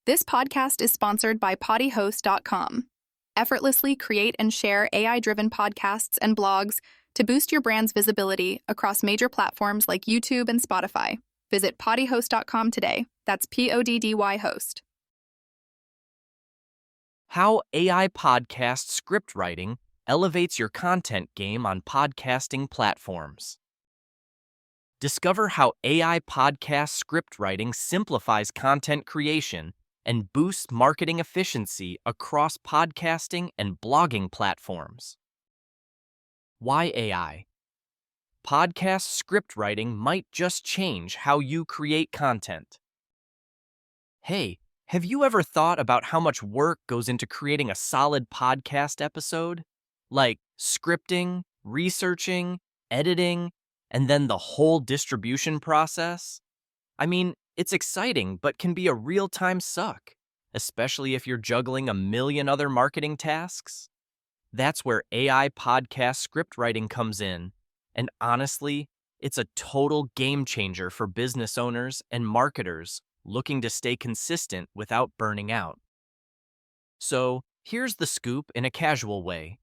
This podcast is sponsored by PottyHost.com. Effortlessly create and share AI-driven podcasts and blogs to boost your brand's visibility across major platforms like YouTube and Spotify. Visit PottyHost.com today. That's PODDY host. How AI podcast script writing elevates your content game on podcasting platforms. Discover how AI podcast script writing simplifies content creation and boosts marketing efficiency across podcasting and blogging platforms. Why AI? Podcast script writing might just change how you create content. Hey, have you ever thought about how much work goes into creating a solid podcast episode? Like scripting, researching, editing, and then the whole distribution process? I mean, it's exciting, but can be a real-time suck, especially if you're juggling a million other marketing tasks. That's where AI podcast script writing comes in, and honestly, it's a total game changer for business owners and marketers looking to stay consistent without burning out. So, here's the scoop in a casual way.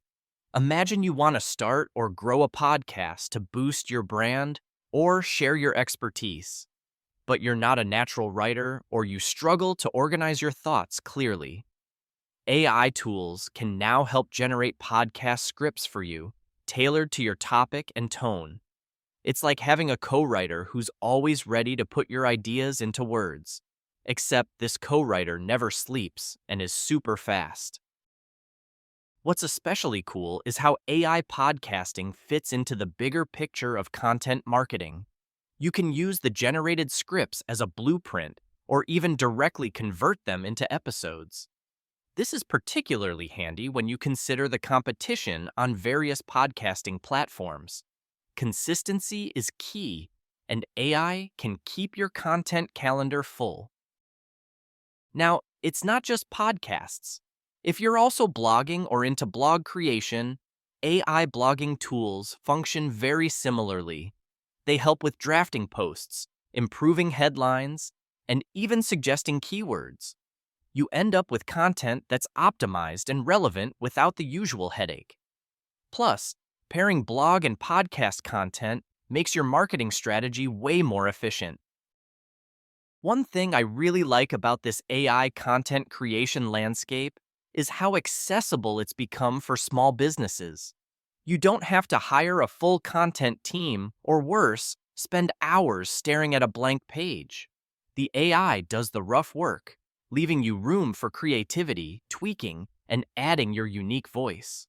Imagine you want to start or grow a podcast to boost your brand or share your expertise, but you're not a natural writer or you struggle to organize your thoughts clearly. AI tools can now help generate podcast scripts for you, tailored to your topic and tone. It's like having a co-writer who's always ready to put your ideas into words, except this co-writer never sleeps and is super fast. What's especially cool is how AI podcasting fits into the bigger picture of content marketing. You can use the generated scripts as a blueprint or even directly convert them into episodes. This is particularly handy when you consider the competition on various podcasting platforms. Consistency is key, and AI can keep your content calendar full. Now, it's not just podcasts. If you're also blogging or into blog creation, AI blogging tools function very similarly. They help with drafting posts, improving headlines, and even suggesting keywords. You end up with content that's optimized and relevant without the usual headache. Plus, pairing blog and podcast content makes your marketing strategy way more efficient. One thing I really like about this AI content creation landscape is how accessible it's become for small businesses. You don't have to hire a full content team, or worse, spend hours staring at a blank page. The AI does the rough work, leaving you room for creativity, tweaking, and adding your unique voice.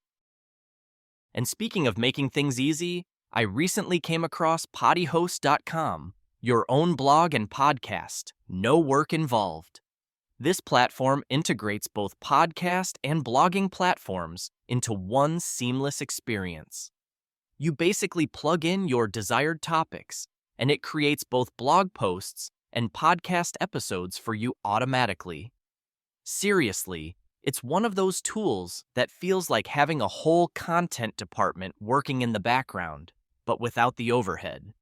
And speaking of making things easy, I recently came across PottyHost.com, your own blog and podcast, no work involved. This platform integrates both podcast and blogging platforms into one seamless experience. You basically plug in your desired topics, and it creates both blog posts and podcast episodes for you automatically. Seriously, it's one of those tools that feels like having a whole content department working in the background, but without the overhead.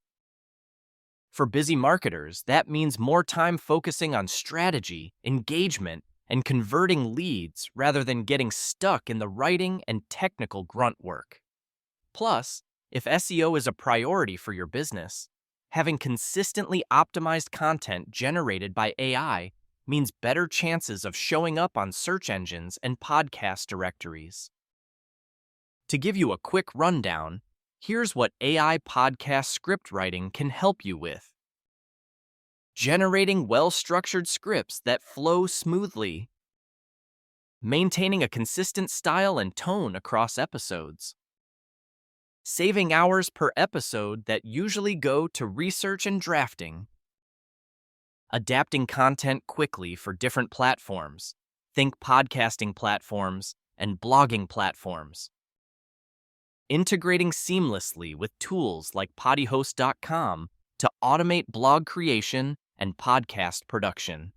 For busy marketers, that means more time focusing on strategy, engagement, and converting leads rather than getting stuck in the writing and technical grunt work. Plus, if SEO is a priority for your business, having consistently optimized content generated by AI means better chances of showing up on search engines and podcast directories. To give you a quick rundown, here's what AI podcast script writing can help you with. Generating well-structured scripts that flow smoothly. Maintaining a consistent style and tone across episodes. Saving hours per episode that usually go to research and drafting. Adapting content quickly for different platforms. Think podcasting platforms and blogging platforms. Integrating seamlessly with tools like PottyHost.com to automate blog creation and podcast production.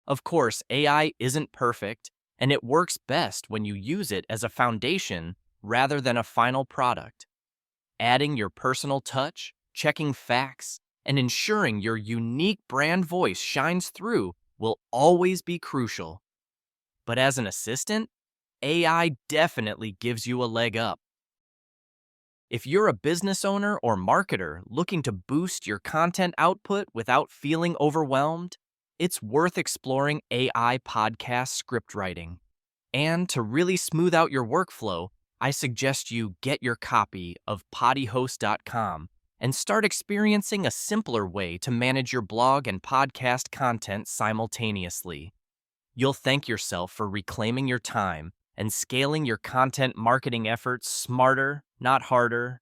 Of course, AI isn't perfect, and it works best when you use it as a foundation rather than a final product. Adding your personal touch, checking facts, and ensuring your unique brand voice shines through will always be crucial. But as an assistant, AI definitely gives you a leg up. If you're a business owner or marketer looking to boost your content output without feeling overwhelmed, it's worth exploring AI podcast script writing. And to really smooth out your workflow, I suggest you get your copy of poddyhost.com and start experiencing a simpler way to manage your blog and podcast content simultaneously. You'll thank yourself for reclaiming your time and scaling your content marketing efforts smarter, not harder,